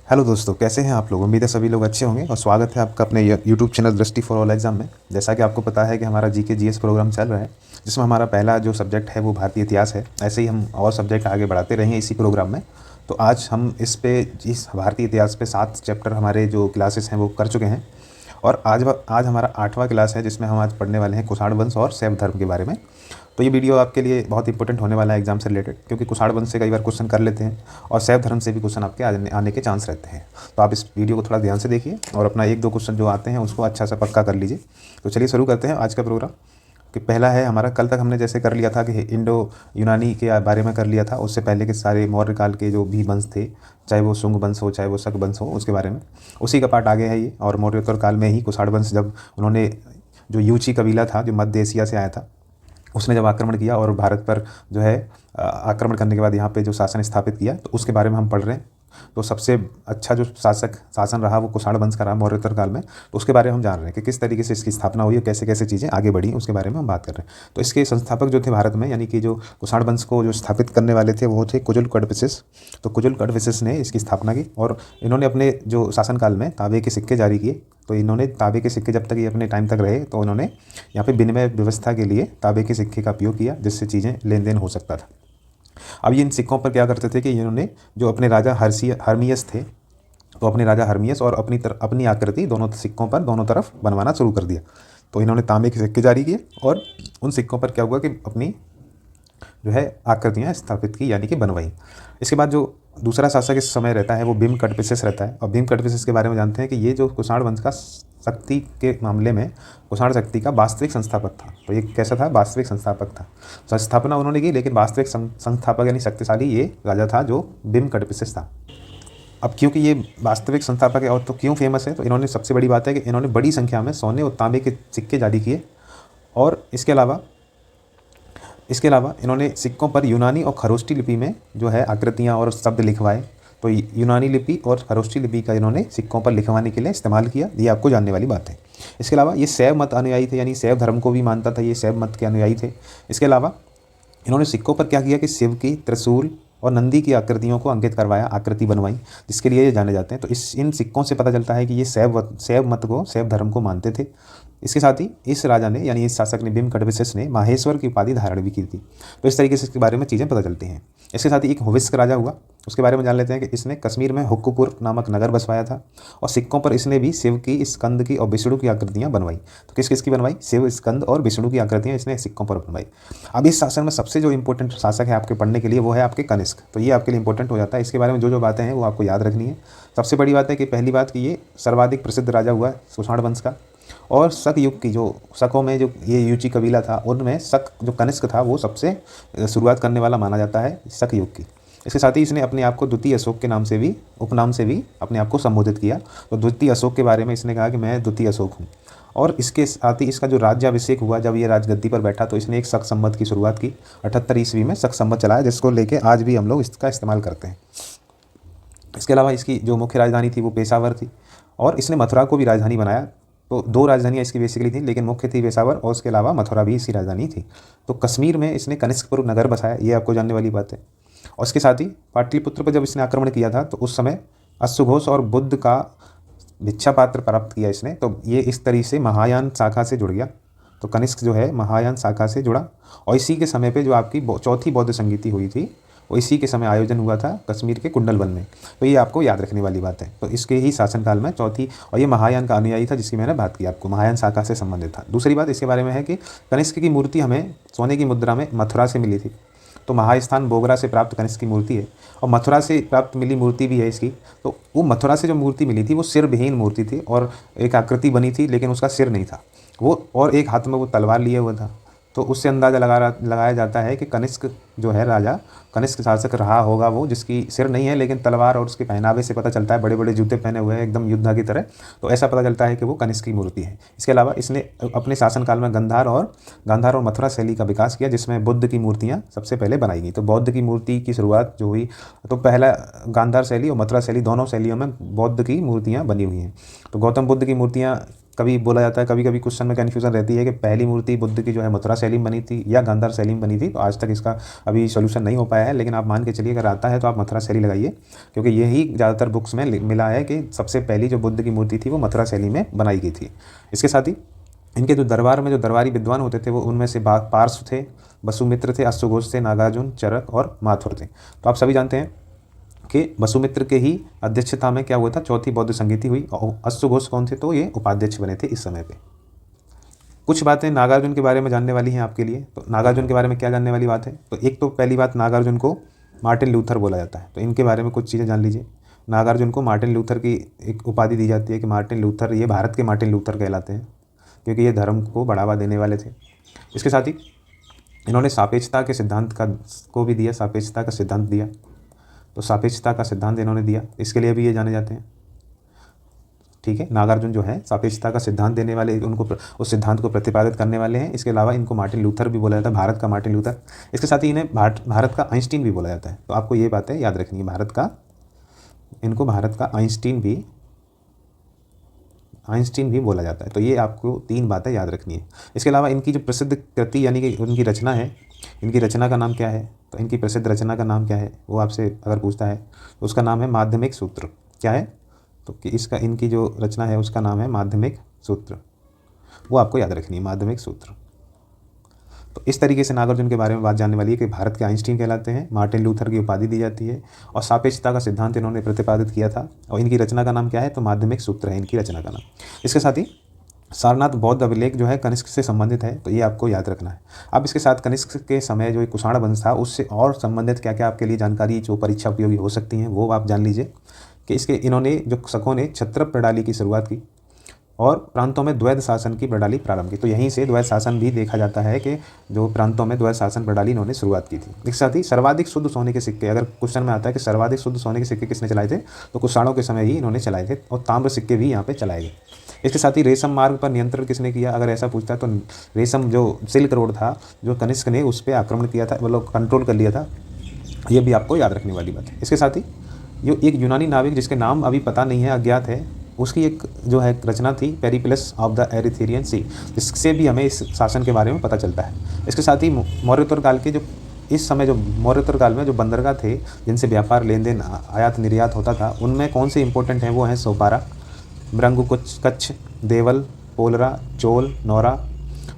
Hello दोस्तों, कैसे हैं आप लोग। उम्मीद है सभी लोग अच्छे होंगे और स्वागत है आपका अपने यूट्यूब चैनल दृष्टि फॉर ऑल एग्जाम में। जैसा कि आपको पता है कि हमारा जीके जीएस प्रोग्राम चल रहा है, जिसमें हमारा पहला जो सब्जेक्ट है वो भारतीय इतिहास है। ऐसे ही हम और सब्जेक्ट आगे बढ़ाते रहेंगे इसी प्रोग्राम में। तो आज हम इस भारतीय इतिहास पे 7 चैप्टर हमारे जो क्लासेस हैं वो कर चुके हैं। और आज हमारा 8वां क्लास है, जिसमें हम आज पढ़ने वाले हैं कुषाण वंश और शैव धर्म के बारे में। तो ये वीडियो आपके लिए बहुत इंपॉर्टेंट होने वाला है एग्जाम से रिलेटेड, क्योंकि कुषाण वंश से कई बार क्वेश्चन कर लेते हैं और शैव धर्म से भी क्वेश्चन आपके आने के चांस रहते हैं। तो आप इस वीडियो को थोड़ा ध्यान से देखिए और अपना 1-2 क्वेश्चन जो आते हैं उसको अच्छा सा पक्का कर लीजिए। तो चलिए शुरू करते हैं आज का प्रोग्राम। कि पहला है हमारा, कल तक हमने जैसे कर लिया था कि इंडो यूनानी के बारे में कर लिया था। उससे पहले के सारे मौर्य काल के जो भी वंश थे, चाहे वो शुंग वंश हो चाहे वो शक वंश हो, उसके बारे में उसी का पार्ट आगे है ये। और मौर्योत्तर काल में ही कुषाण वंश, जब उन्होंने जो यूची कबीला था जो मध्य एशिया से आया था, उसने जब आक्रमण किया और भारत पर जो है आक्रमण करने के बाद यहाँ पे जो शासन स्थापित किया, तो उसके बारे में हम पढ़ रहे हैं। तो सबसे अच्छा जो शासन रहा वो कुषाण वंश का रहा मौर्योत्तर काल में। तो उसके बारे में हम जान रहे हैं कि किस तरीके से इसकी स्थापना हुई और कैसे कैसे चीज़ें आगे बढ़ी, उसके बारे में हम बात कर रहे हैं। तो इसके संस्थापक जो थे भारत में, यानी कि जो कुषाण वंश को जो स्थापित करने वाले थे वो थे कुजुल कड़फिसेस। तो कुजुल कड़फिसेस ने इसकी स्थापना की और इन्होंने अपने जो शासनकाल में तांबे के सिक्के जारी किए। तो इन्होंने तांबे के सिक्के जब तक ये अपने टाइम तक रहे, तो इन्होंने यहाँ पे विनिमय व्यवस्था के लिए तांबे के सिक्के का उपयोग किया, जिससे चीज़ें लेन देन हो सकता था। अब ये इन सिक्कों पर क्या करते थे कि इन्होंने जो अपने राजा हर्मियस थे, तो अपने राजा हर्मियस और अपनी आकृति दोनों सिक्कों पर दोनों तरफ बनवाना शुरू कर दिया। तो इन्होंने तांबे के सिक्के जारी किए और उन सिक्कों पर क्या हुआ कि अपनी जो है आकृतियाँ स्थापित की, यानी कि बनवाई। इसके बाद जो दूसरा शासक इस समय रहता है वो भीम कटपिसेस रहता है। और भीम कटपिसेस के बारे में जानते हैं कि ये जो कुषाण वंश का शक्ति के मामले में कुषाण शक्ति का वास्तविक संस्थापक था। तो ये कैसा था? वास्तविक संस्थापक था। संस्थापना उन्होंने की, लेकिन वास्तविक संस्थापक यानी शक्तिशाली ये राजा था जो भीम कटपिसेस था। अब क्योंकि ये वास्तविक संस्थापक है और तो क्यों फेमस है, तो इन्होंने सबसे बड़ी बात है कि इन्होंने बड़ी संख्या में सोने और तांबे के सिक्के जारी किए। और इसके अलावा इन्होंने सिक्कों पर यूनानी और खरोष्टी लिपि में जो है आकृतियाँ और शब्द लिखवाए। तो यूनानी लिपि और खरोष्टी लिपि का इन्होंने सिक्कों पर लिखवाने के लिए इस्तेमाल किया। ये आपको जानने वाली बात है। इसके अलावा ये शैव मत अनुयायी थे, यानी शैव धर्म को भी मानता था, ये शैव मत के अनुयायी थे। इसके अलावा इन्होंने सिक्कों पर क्या किया कि शिव की, त्रिशूल और नंदी की आकृतियों को अंकित करवाया, आकृति बनवाई, जिसके लिए ये जाने जाते हैं। तो इन सिक्कों से पता चलता है कि ये शैव धर्म को मानते थे। इसके साथ ही इस राजा ने, यानी इस शासक ने, भीम कटपिसेस ने माहेश्वर की उपाधि धारण भी की थी। तो इस तरीके से इसके बारे में चीज़ें पता चलती हैं। इसके साथ ही एक हुविस्क राजा हुआ, उसके बारे में जान लेते हैं कि इसने कश्मीर में हुक्कुपुर नामक नगर बसवाया था और सिक्कों पर इसने भी शिव की, स्कंद की और विष्णु की आकृतियाँ बनवाई। तो किस किस की बनवाई? शिव, स्कंद और विष्णु की आकृतियाँ इसने सिक्कों पर बनवाई। अब इस शासन में सबसे जो इंपॉर्टेंट शासक है आपके पढ़ने के लिए वो है आपके कनिष्क। तो ये आपके लिए इंपॉर्टेंट हो जाता है। इसके बारे में जो बातें हैं वो आपको याद रखनी है। सबसे बड़ी बात है कि पहली बात कि ये सर्वाधिक प्रसिद्ध राजा हुआ कुषाण वंश का। और शक युग की, जो शकों में जो ये यूची कबीला था, उनमें शक जो कनिष्क था वो सबसे शुरुआत करने वाला माना जाता है शक युग की। इसके साथ ही इसने अपने आप को द्वितीय अशोक के नाम से भी, उपनाम से भी अपने आप को संबोधित किया। तो द्वितीय अशोक के बारे में इसने कहा कि मैं द्वितीय अशोक हूँ। और इसके साथ ही इसका जो राज्याभिषेक हुआ, जब ये राजगद्दी पर बैठा, तो इसने एक शक संवत की शुरुआत की। 78 ईस्वी में शक संवत चलाया, जिसको लेके आज भी हम लोग इसका इस्तेमाल करते हैं। इसके अलावा इसकी जो मुख्य राजधानी थी वो पेशावर थी और इसने मथुरा को भी राजधानी बनाया। तो 2 राजधानियाँ इसकी बेसिकली थी, लेकिन मुख्य थी पेशावर और उसके अलावा मथुरा भी इसकी राजधानी थी। तो कश्मीर में इसने कनिष्कपुर नगर बसाया, ये आपको जानने वाली बात है। और इसके साथ ही पाटलिपुत्र पर जब इसने आक्रमण किया था, तो उस समय अश्वघोष और बुद्ध का भिक्षा पात्र प्राप्त किया इसने। तो ये इस तरीके से महायान शाखा से जुड़ गया। तो कनिष्क जो है महायान शाखा से जुड़ा। और इसी के समय पे जो आपकी चौथी बौद्ध संगीति हुई थी, वो इसी के समय आयोजन हुआ था कश्मीर के कुंडल वन में। तो ये आपको याद रखने वाली बात है। तो इसके ही शासनकाल में चौथी, और ये महायान का अनुयायी था, जिसकी मैंने बात की आपको, महायान शाखा से संबंधित था। दूसरी बात इसके बारे में है कि कनिष्क की मूर्ति हमें सोने की मुद्रा में मथुरा से मिली थी। तो महास्थान बोगरा से प्राप्त कनिष्क की मूर्ति है और मथुरा से प्राप्त मिली मूर्ति भी है इसकी। तो वो मथुरा से जो मूर्ति मिली थी वो सिर विहीन मूर्ति थी और एक आकृति बनी थी, लेकिन उसका सिर नहीं था वो, और एक हाथ में वो तलवार लिए हुआ था। तो उससे अंदाज़ा लगाया जाता है कि कनिष्क जो है राजा, कनिष्क शासक रहा होगा वो, जिसकी सिर नहीं है लेकिन तलवार, और उसके पहनावे से पता चलता है, बड़े बड़े जूते पहने हुए हैं एकदम योद्धा की तरह। तो ऐसा पता चलता है कि वो कनिष्क की मूर्ति है। इसके अलावा इसने अपने शासनकाल में गांधार और मथुरा शैली का विकास किया, जिसमें बुद्ध की मूर्तियाँ सबसे पहले बनाई गई। तो बौद्ध की मूर्ति की शुरुआत जो हुई, तो पहला गांधार शैली और मथुरा शैली दोनों शैलियों में बौद्ध की मूर्तियाँ बनी हुई हैं। तो गौतम बुद्ध की मूर्तियाँ कभी बोला जाता है, कभी कभी क्वेश्चन में कन्फ्यूजन रहती है कि पहली मूर्ति बुद्ध की जो है मथुरा शैली में बनी थी या गांधार शैली में बनी थी। तो आज तक इसका अभी सोल्यूशन नहीं हो पाया है, लेकिन आप मान के चलिए अगर आता है तो आप मथुरा शैली लगाइए, क्योंकि यही ज़्यादातर बुक्स में मिला है कि सबसे पहली जो बुद्ध की मूर्ति थी वो मथुरा शैली में बनाई गई थी। इसके साथ ही इनके जो दरबार में जो दरबारी विद्वान होते थे वो उनमें से पार्श्व थे, वसुमित्र थे, अश्वघोष थे, नागार्जुन, चरक और माथुर थे। तो आप सभी जानते हैं कि वसुमित्र के ही अध्यक्षता में क्या हुआ था, चौथी बौद्ध संगीति हुई। और अश्वघोष कौन थे, तो ये उपाध्यक्ष बने थे इस समय पे। कुछ बातें नागार्जुन के बारे में जानने वाली हैं आपके लिए। तो नागार्जुन के बारे में क्या जानने वाली बात है, तो एक तो पहली बात, नागार्जुन को मार्टिन लूथर बोला जाता है। तो इनके बारे में कुछ चीज़ें जान लीजिए। नागार्जुन को मार्टिन लूथर की एक उपाधि दी जाती है कि मार्टिन लूथर, ये भारत के मार्टिन लूथर कहलाते हैं, क्योंकि ये धर्म को बढ़ावा देने वाले थे। इसके साथ ही इन्होंने सापेक्षता के सिद्धांत को भी दिया, सापेक्षता का सिद्धांत दिया। तो सापेक्षता का सिद्धांत इन्होंने दिया, इसके लिए भी ये जाने जाते हैं। ठीक है, नागार्जुन जो है सापेक्षता का सिद्धांत देने वाले, उनको उस सिद्धांत को प्रतिपादित करने वाले हैं। इसके अलावा इनको मार्टिन लूथर भी बोला जाता है, भारत का मार्टिन लूथर। इसके साथ ही इन्हें भारत का आइंस्टीन भी बोला जाता है। तो आपको ये बातें याद रखनी है, इनको भारत का आइंस्टीन भी बोला जाता है। तो ये आपको 3 बातें याद रखनी है। इसके अलावा इनकी जो प्रसिद्ध कृति यानी कि उनकी रचना है, इनकी रचना का नाम क्या है, तो इनकी प्रसिद्ध रचना का नाम क्या है, वो आपसे अगर पूछता है तो उसका नाम है माध्यमिक सूत्र। क्या है, तो कि इनकी जो रचना है उसका नाम है माध्यमिक सूत्र, वो आपको याद रखनी है, माध्यमिक सूत्र। तो इस तरीके से नागार्जुन के बारे में बात जानने वाली है कि भारत के आइंस्टीन कहलाते हैं, मार्टिन लूथर की उपाधि दी जाती है, और सापेक्षता का सिद्धांत इन्होंने प्रतिपादित किया था। और इनकी रचना का नाम क्या है, तो माध्यमिक सूत्र है इनकी रचना का नाम। इसके साथ ही सारनाथ बौद्ध अभिलेख जो है कनिष्क से संबंधित है, तो ये आपको याद रखना है। अब इसके साथ कनिष्क के समय जो कुषाण वंश था उससे और संबंधित क्या क्या आपके लिए जानकारी जो परीक्षा उपयोगी हो सकती हैं वो आप जान लीजिए। कि इन्होंने जो शकों ने क्षत्रप प्रणाली की शुरुआत की और प्रांतों में द्वैध शासन की प्रणाली प्रारंभ की। तो यहीं से द्वैध शासन भी देखा जाता है कि जो प्रांतों में द्वैध शासन प्रणाली इन्होंने शुरुआत की थी। इसके साथ ही सर्वाधिक शुद्ध सोने के सिक्के, अगर क्वेश्चन में आता है कि सर्वाधिक शुद्ध सोने के सिक्के किसने चलाए थे, तो कुषाणों के समय ही इन्होंने चलाए थे, और ताम्र सिक्के भी यहाँ पे चलाए गए। इसके साथ ही रेशम मार्ग पर नियंत्रण किसने किया, अगर ऐसा पूछता है तो रेशम जो सिल्क रोड था जो कनिष्क ने उस पर आक्रमण किया था, मतलब कंट्रोल कर लिया था, ये भी आपको याद रखने वाली बात है। इसके साथ ही जो एक यूनानी नाविक जिसके नाम अभी पता नहीं है, अज्ञात है, उसकी एक जो है रचना थी पेरिप्लस ऑफ द एरिथेरियन सी, जिससे भी हमें इस शासन के बारे में पता चलता है। इसके साथ ही मौर्योत्तर काल के जो इस समय जो मौर्योत्तर काल में जो बंदरगाह थे जिनसे व्यापार लेन देन आयात निर्यात होता था, उनमें कौन से इंपॉर्टेंट हैं, वो हैं सोपारा, मृंगु कच्छ, देवल, पोलरा, चोल, नौरा,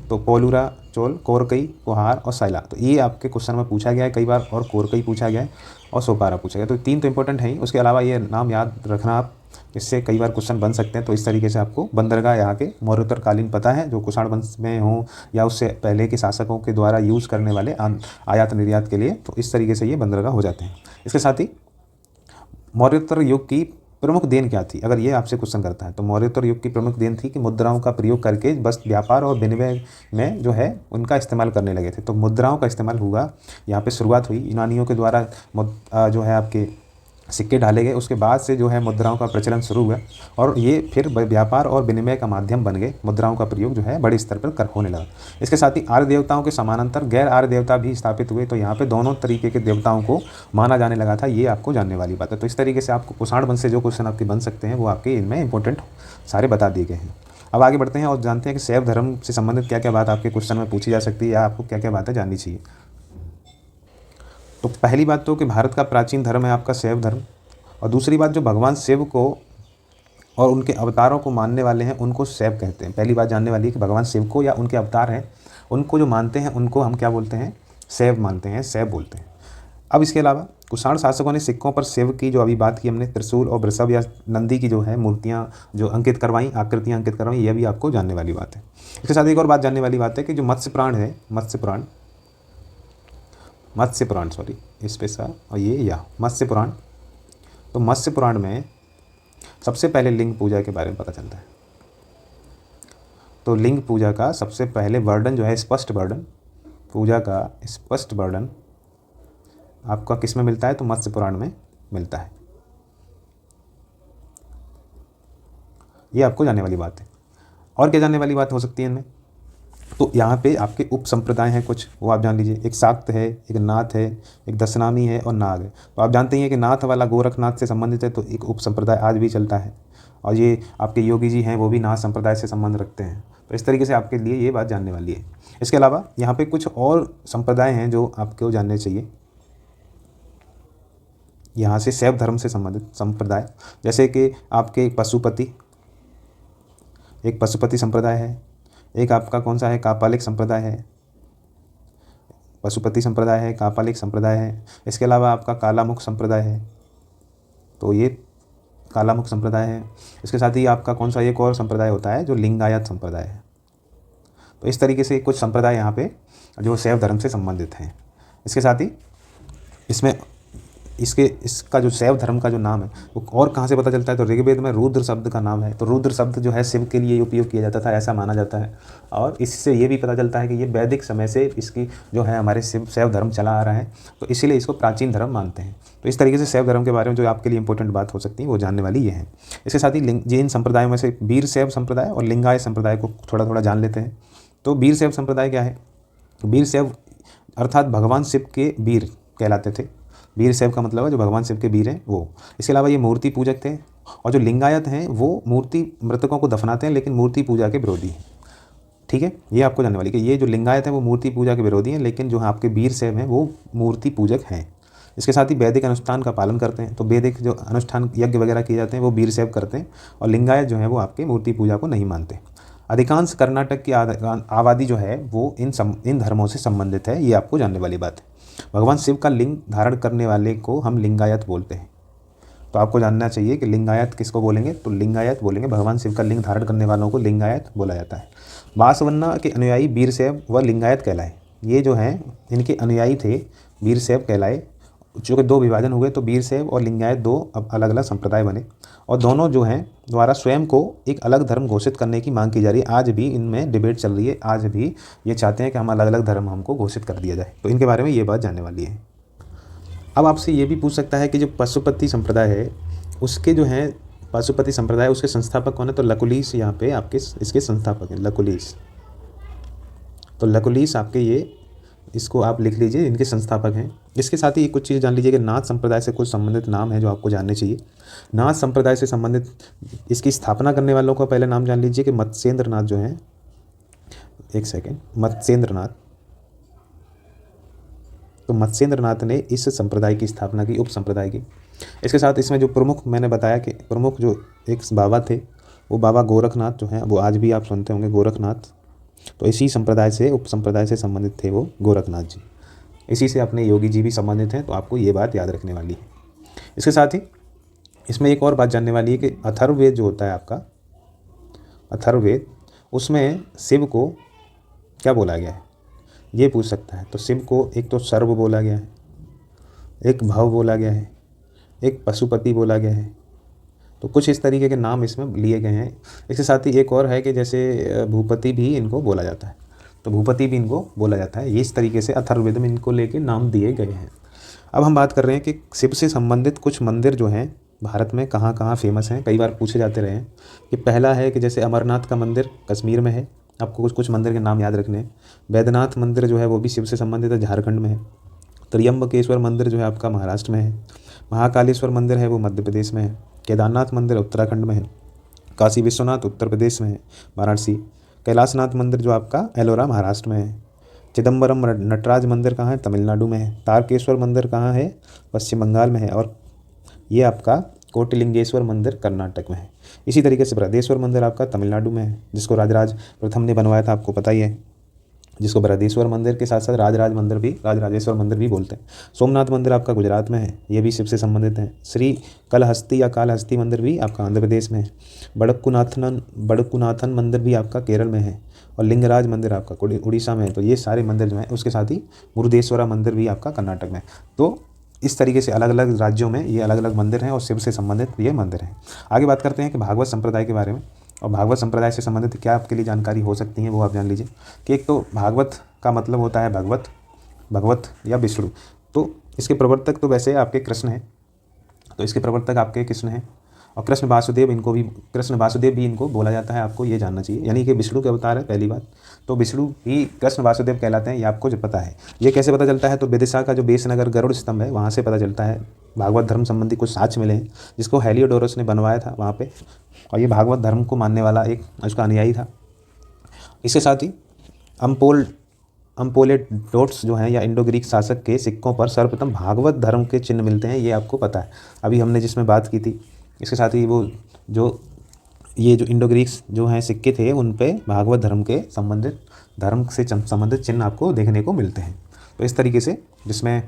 तो पोलूरा, चोल, कोरकई, कुहार और सैला। तो ये आपके क्वेश्चन में पूछा गया है कई बार, और कोरकई पूछा गया है और सोपारा पूछा गया। तो 3 तो इंपॉर्टेंट है ही, उसके अलावा ये नाम याद रखना आप, इससे कई बार क्वेश्चन बन सकते हैं। तो इस तरीके से आपको बंदरगाह यहाँ के मौर्योत्तर कालीन पता है जो कुषाण वंश में हो या उससे पहले के शासकों के द्वारा यूज़ करने वाले आयात निर्यात के लिए, तो इस तरीके से ये बंदरगाह हो जाते हैं। इसके साथ ही मौर्योत्तर युग की प्रमुख देन क्या थी, अगर ये आपसे क्वेश्चन करता है, तो मौर्योत्तर युग की प्रमुख देन थी कि मुद्राओं का प्रयोग करके बस व्यापार और विनिमय में जो है उनका इस्तेमाल करने लगे थे। तो मुद्राओं का इस्तेमाल हुआ, यहाँ पे शुरुआत हुई, यूनानियों के द्वारा जो है आपके सिक्के डाले गए, उसके बाद से जो है मुद्राओं का प्रचलन शुरू हुआ और ये फिर व्यापार और विनिमय का माध्यम बन गए। मुद्राओं का प्रयोग जो है बड़े स्तर पर होने लगा। इसके साथ ही आर्य देवताओं के समानांतर गैर आर्य देवता भी स्थापित हुए, तो यहाँ पे दोनों तरीके के देवताओं को माना जाने लगा था, ये आपको जानने वाली बात है। तो इस तरीके से आपको कुषाण वंश से जो क्वेश्चन आपके बन सकते हैं वो आपके इनमें इंपॉर्टेंट सारे बता दिए गए हैं। अब आगे बढ़ते हैं और जानते हैं कि शैव धर्म से संबंधित क्या क्या बात आपके क्वेश्चन में पूछी जा सकती है या आपको क्या क्या बातें जाननी चाहिए। तो पहली बात तो कि भारत का प्राचीन धर्म है आपका शैव धर्म, और दूसरी बात जो भगवान शिव को और उनके अवतारों को मानने वाले हैं उनको शैव कहते हैं। पहली बात जानने वाली है कि भगवान शिव को या उनके अवतार हैं उनको जो मानते हैं उनको हम क्या बोलते हैं, शैव मानते हैं, शैव बोलते हैं। अब इसके अलावा कुषाण शासकों ने सिक्कों पर शिव की जो अभी बात की हमने, त्रिशूल और वृषभ या नंदी की जो है मूर्तियाँ जो अंकित करवाई, आकृतियाँ अंकित करवाई, यह भी आपको जानने वाली बात है। इसके साथ एक और बात जानने वाली बात है कि जो मत्स्य पुराण सॉरी इस पे सा और ये या मत्स्य पुराण, तो मत्स्य पुराण में सबसे पहले लिंग पूजा के बारे में पता चलता है। तो लिंग पूजा का सबसे पहले वर्णन जो है, स्पष्ट वर्णन, पूजा का स्पष्ट वर्णन आपका किस में मिलता है, तो मत्स्य पुराण में मिलता है। ये आपको जानने वाली बात है। और क्या जानने वाली बात हो सकती है इनमें, तो यहाँ पे आपके उप संप्रदाय हैं कुछ, वो आप जान लीजिए। एक शाक्त है, एक नाथ है, एक दशनामी है और नाग है। तो आप जानते ही हैं कि नाथ वाला गोरखनाथ से संबंधित है, तो एक उप संप्रदाय आज भी चलता है। और ये आपके योगी जी हैं, वो भी नाथ संप्रदाय से संबंध रखते हैं। तो इस तरीके से आपके लिए ये बात जानने वाली है। इसके अलावा यहाँ पे कुछ और संप्रदाय हैं जो आपको जानने चाहिए। यहाँ से शैव धर्म से संबंधित संप्रदाय, जैसे कि आपके एक पशुपति संप्रदाय है। एक आपका कौन सा है, कापालिक संप्रदाय है। पशुपति संप्रदाय है, कापालिक संप्रदाय है। इसके अलावा आपका कालामुख संप्रदाय है, तो ये कालामुख संप्रदाय है। इसके साथ ही आपका कौन सा एक और संप्रदाय होता है जो लिंगायत संप्रदाय है। तो इस तरीके से कुछ संप्रदाय यहाँ पे जो शैव धर्म से संबंधित हैं। इसके साथ ही इसका जो शैव धर्म का जो नाम है वो और कहाँ से पता चलता है, तो ऋग्वेद में रुद्र शब्द का नाम है। तो रुद्र शब्द जो है शिव के लिए उपयोग किया जाता था, ऐसा माना जाता है। और इससे ये भी पता चलता है कि ये वैदिक समय से इसकी जो है हमारे शैव धर्म चला आ रहा है, तो इसीलिए इसको प्राचीन धर्म मानते हैं। तो इस तरीके से शैव धर्म के बारे में जो आपके लिए इंपॉर्टेंट बात हो सकती है वो जानने वाली ये है। इसके साथ ही जैन संप्रदायों में से वीर शैव संप्रदाय और लिंगायत संप्रदाय को थोड़ा थोड़ा जान लेते हैं। तो वीर शैव संप्रदाय क्या है, तो वीर शैव अर्थात भगवान शिव के वीर कहलाते थे। वीर शैव का मतलब है जो भगवान शिव के वीर हैं वो। इसके अलावा ये मूर्ति पूजक थे। और जो लिंगायत हैं वो मृतकों को दफनाते हैं, लेकिन मूर्ति पूजा के विरोधी हैं। ठीक है, ये आपको जानने वाली कि ये जो लिंगायत हैं वो मूर्ति पूजा के विरोधी हैं, लेकिन जो आपके वीर शैव हैं वो मूर्ति पूजक हैं। इसके साथ ही वैदिक अनुष्ठान का पालन करते हैं। तो वैदिक जो अनुष्ठान यज्ञ वगैरह किए जाते हैं वो वीर शैव करते हैं। और लिंगायत जो है वो आपके मूर्ति पूजा को नहीं मानते। अधिकांश कर्नाटक की आबादी जो है वो इन धर्मों से संबंधित है, ये आपको जानने वाली बात है। भगवान शिव का लिंग धारण करने वाले को हम लिंगायत बोलते हैं। तो आपको जानना चाहिए कि लिंगायत किसको बोलेंगे, तो लिंगायत बोलेंगे। भगवान शिव का लिंग धारण करने वालों को लिंगायत बोला जाता है। बासवन्ना के अनुयायी वीर शैव व लिंगायत कहलाए। ये जो हैं इनके अनुयायी थे वीर शैव कहलाए। चूँकि दो विभाजन हुए तो वीर शैव और लिंगायत दो अब अलग अलग संप्रदाय बने। और दोनों जो हैं द्वारा स्वयं को एक अलग धर्म घोषित करने की मांग की जा रही है। आज भी इनमें डिबेट चल रही है। आज भी ये चाहते हैं कि हम अलग अलग धर्म हमको घोषित कर दिया जाए। तो इनके बारे में ये बात जानने वाली है। अब आपसे ये भी पूछ सकता है कि जो पशुपति संप्रदाय है उसके जो हैं पशुपति संप्रदाय उसके संस्थापक कौन है, तो लकुलिश यहाँ पे आपके इसके संस्थापक हैं, लकुलिश। तो लकुलिश आपके ये इसको आप लिख लीजिए, इनके संस्थापक हैं। इसके साथ ही कुछ चीज़ जान लीजिए कि नाथ संप्रदाय से कुछ संबंधित नाम है जो आपको जानने चाहिए। नाथ संप्रदाय से संबंधित इसकी स्थापना करने वालों का पहले नाम जान लीजिए कि मत्स्येंद्र नाथ जो हैं, एक सेकेंड, मत्स्येंद्र नाथ। तो मत्स्येंद्र नाथ ने इस संप्रदाय की स्थापना की, उप संप्रदाय की। इसके साथ इसमें जो प्रमुख मैंने बताया कि प्रमुख जो एक बाबा थे वो बाबा गोरखनाथ जो हैं, वो आज भी आप सुनते होंगे गोरखनाथ। तो इसी संप्रदाय से उप संप्रदाय से संबंधित थे वो गोरखनाथ जी। इसी से अपने योगी जी भी संबंधित हैं। तो आपको ये बात याद रखने वाली है। इसके साथ ही इसमें एक और बात जानने वाली है कि अथर्ववेद जो होता है आपका, अथर्ववेद, उसमें शिव को क्या बोला गया है ये पूछ सकता है। तो शिव को एक तो सर्व बोला गया है, एक भव बोला गया है, एक पशुपति बोला गया है। तो कुछ इस तरीके के नाम इसमें लिए गए हैं। इसके साथ ही एक और है कि जैसे भूपति भी इनको बोला जाता है। तो भूपति भी इनको बोला जाता है। ये इस तरीके से अथर्ववेद में इनको लेके नाम दिए गए हैं। अब हम बात कर रहे हैं कि शिव से संबंधित कुछ मंदिर जो हैं भारत में कहाँ कहाँ फेमस हैं, कई बार पूछे जाते रहे हैं। कि पहला है कि जैसे अमरनाथ का मंदिर कश्मीर में है, आपको कुछ कुछ मंदिर के नाम याद रखने हैं। वैद्यनाथ मंदिर जो है वो भी शिव से संबंधित है, झारखंड में है। त्र्यंबकेश्वर मंदिर जो है आपका महाराष्ट्र में है। महाकालेश्वर मंदिर है वो मध्य प्रदेश में है। केदारनाथ मंदिर उत्तराखंड में है। काशी विश्वनाथ उत्तर प्रदेश में है, वाराणसी। कैलाशनाथ मंदिर जो आपका एलोरा महाराष्ट्र में है। चिदम्बरम नटराज मंदिर कहाँ है, तमिलनाडु में है। तारकेश्वर मंदिर कहाँ है, पश्चिम बंगाल में है। और ये आपका कोटिलिंगेश्वर मंदिर कर्नाटक में है। इसी तरीके से बृहदेश्वर मंदिर आपका तमिलनाडु में है, जिसको राजराज प्रथम ने बनवाया था, आपको पता ही है। जिसको बृहदेश्वर मंदिर के साथ साथ राजराजेश्वर मंदिर भी बोलते हैं। सोमनाथ मंदिर आपका गुजरात में है, ये भी शिव से संबंधित है। श्री कलहस्ती या कालहस्ती मंदिर भी आपका आंध्र प्रदेश में है। बड़कुनाथन मंदिर भी आपका केरल में है। और लिंगराज मंदिर आपका उड़ीसा में है। तो ये सारे मंदिर जो हैं, उसके साथ ही मुरुदेश्वरा मंदिर भी आपका कर्नाटक में। तो इस तरीके से अलग अलग राज्यों में ये अलग अलग मंदिर हैं और शिव से संबंधित ये मंदिर हैं। आगे बात करते हैं कि भागवत संप्रदाय के बारे में। और भागवत संप्रदाय से संबंधित क्या आपके लिए जानकारी हो सकती है वो आप जान लीजिए। कि एक तो भागवत का मतलब होता है भगवत या विष्णु। तो इसके प्रवर्तक तो वैसे आपके कृष्ण हैं। तो इसके प्रवर्तक आपके कृष्ण हैं। और कृष्ण वासुदेव भी इनको बोला जाता है, आपको ये जानना चाहिए। यानी कि विष्णु के अवतार है पहली बात, तो विष्णु ही कृष्ण वासुदेव कहलाते हैं, ये आपको जो पता है। ये कैसे पता चलता है, तो विदिशा का जो बेसनगर गरुड़ स्तंभ है वहाँ से पता चलता है। भागवत धर्म संबंधी कुछ साक्ष्य मिले हैं जिसको हेलियोडोरस ने बनवाया था वहाँ पे, और ये भागवत धर्म को मानने वाला एक उसका अनुयायी था। इसके साथ ही अम्पोलेडोट्स जो हैं या इंडो ग्रीक शासक के सिक्कों पर सर्वप्रथम भागवत धर्म के चिन्ह मिलते हैं, ये आपको पता है, अभी हमने जिसमें बात की थी। इसके साथ ही वो जो इंडो ग्रीक्स जो हैं सिक्के थे उन पे भागवत धर्म से संबंधित चिन्ह आपको देखने को मिलते हैं। तो इस तरीके से जिसमें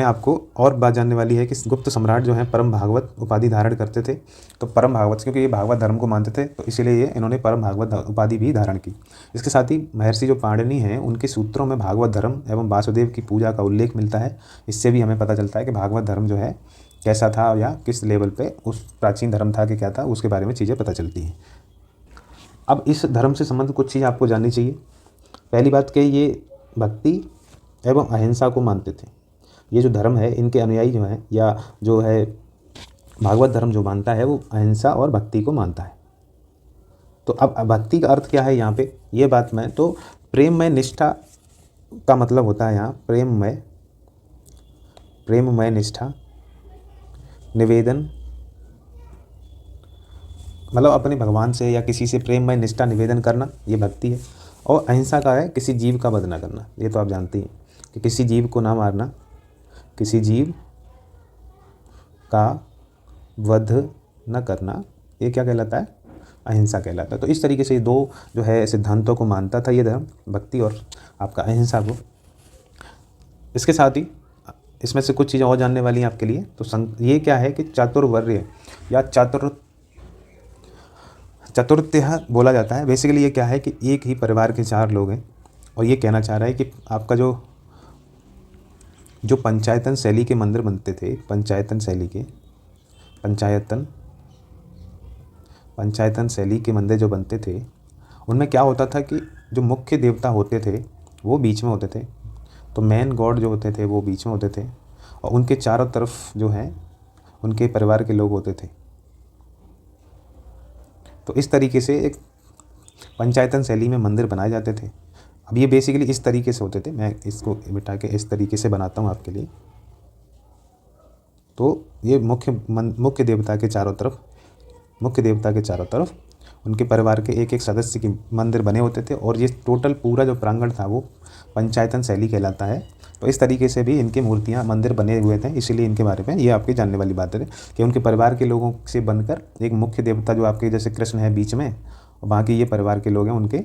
आपको और बात जानने वाली है कि गुप्त सम्राट जो हैं परम भागवत उपाधि धारण करते थे। तो परम भागवत, क्योंकि ये भागवत धर्म को मानते थे तो इसीलिए इन्होंने परम भागवत उपाधि भी धारण की। इसके साथ ही महर्षि जो पाणिनि हैं उनके सूत्रों में भागवत धर्म एवं वासुदेव की पूजा का उल्लेख मिलता है। इससे भी हमें पता चलता है कि भागवत धर्म जो है कैसा था या किस लेवल पे उस प्राचीन धर्म था कि क्या था, उसके बारे में चीज़ें पता चलती हैं। अब इस धर्म से संबंधित कुछ चीज़ आपको जाननी चाहिए। पहली बात कि ये भक्ति एवं अहिंसा को मानते थे। ये जो धर्म है इनके अनुयायी जो हैं या जो है भागवत धर्म जो मानता है वो अहिंसा और भक्ति को मानता है। तो अब भक्ति का अर्थ क्या है यहाँ पे, ये बात मैं तो प्रेममय निष्ठा का मतलब होता है यहाँ प्रेममय निष्ठा निवेदन, मतलब अपने भगवान से या किसी से प्रेममय निष्ठा निवेदन करना, ये भक्ति है। और अहिंसा का है किसी जीव का वध न करना, ये तो आप जानते हैं कि किसी जीव को ना मारना, किसी जीव का वध न करना, ये क्या कहलाता है, अहिंसा कहलाता है। तो इस तरीके से दो जो है सिद्धांतों को मानता था ये धर्म, भक्ति और आपका अहिंसा को। इसके साथ ही इसमें से कुछ चीज़ें और जानने वाली हैं आपके लिए। तो ये क्या है कि चातुर्वर्ण्य या चतुर्थ्य बोला जाता है। बेसिकली ये क्या है कि एक ही परिवार के 4 लोग हैं और ये कहना चाह रहा है कि आपका जो पंचायतन शैली के मंदिर बनते थे, पंचायतन शैली के मंदिर जो बनते थे उनमें क्या होता था कि जो मुख्य देवता होते थे वो बीच में होते थे, तो मेन गॉड जो होते थे वो बीच में होते थे और उनके चारों तरफ जो है उनके परिवार के लोग होते थे। तो इस तरीके से एक पंचायतन शैली में मंदिर बनाए जाते थे। अब ये बेसिकली इस तरीके से होते थे, मैं इसको बिठा के इस तरीके से बनाता हूँ आपके लिए। तो ये मुख्य देवता के चारों तरफ उनके परिवार के एक सदस्य के मंदिर बने होते थे और ये टोटल पूरा जो प्रांगण था वो पंचायतन शैली कहलाता है। तो इस तरीके से भी इनके मूर्तियाँ मंदिर बने हुए थे, इसीलिए इनके बारे में ये आपकी जानने वाली बात है कि उनके परिवार के लोगों से बनकर एक मुख्य देवता जो आपके जैसे कृष्ण है बीच में और बाकी ये परिवार के लोग हैं उनके,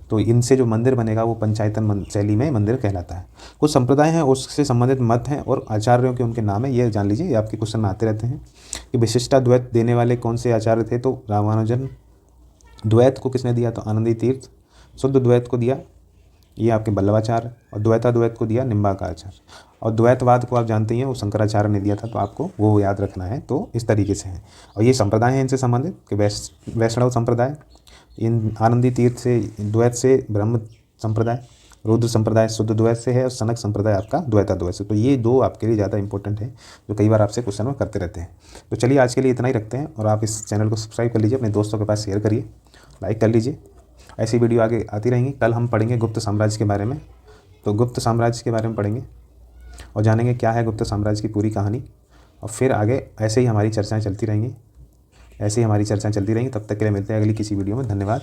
तो इनसे जो मंदिर बनेगा वो पंचायतन शैली में मंदिर कहलाता है। कुछ संप्रदाय हैं उससे संबंधित मत हैं और आचार्यों के उनके नाम है, ये जान लीजिए, ये आपके क्वेश्चन में आते रहते हैं कि विशिष्टाद्वैत देने वाले कौन से आचार्य थे। तो रामानुजन। द्वैत को किसने दिया, तो आनंदी तीर्थ। शुद्ध द्वैत को दिया ये आपके बल्लवाचार्य और द्वैताद्वैत को दिया निम्बार्काचार्य। और द्वैतवाद को आप जानते हैं वो शंकराचार्य ने दिया था, तो आपको वो याद रखना है। तो इस तरीके से है और ये संप्रदाय हैं इनसे संबंधित कि वैष्णव संप्रदाय, इन आनंदी तीर्थ से द्वैत से ब्रह्म संप्रदाय, रुद्र संप्रदाय शुद्ध द्वैत से है और सनक संप्रदाय आपका द्वैताद्वैत से। तो ये 2 आपके लिए ज़्यादा इंपॉर्टेंट है जो कई बार आपसे क्वेश्चन में करते रहते हैं। तो चलिए आज के लिए इतना ही रखते हैं और आप इस चैनल को सब्सक्राइब कर लीजिए, अपने दोस्तों के पास शेयर करिए, लाइक कर लीजिए। ऐसी वीडियो आगे आती रहेंगी। कल हम पढ़ेंगे गुप्त साम्राज्य के बारे में, तो गुप्त साम्राज्य के बारे में पढ़ेंगे और जानेंगे क्या है गुप्त साम्राज्य की पूरी कहानी। और फिर आगे ऐसे ही हमारी चर्चाएँ चलती रहेंगी। तब तक के लिए मिलते हैं अगली किसी वीडियो में। धन्यवाद।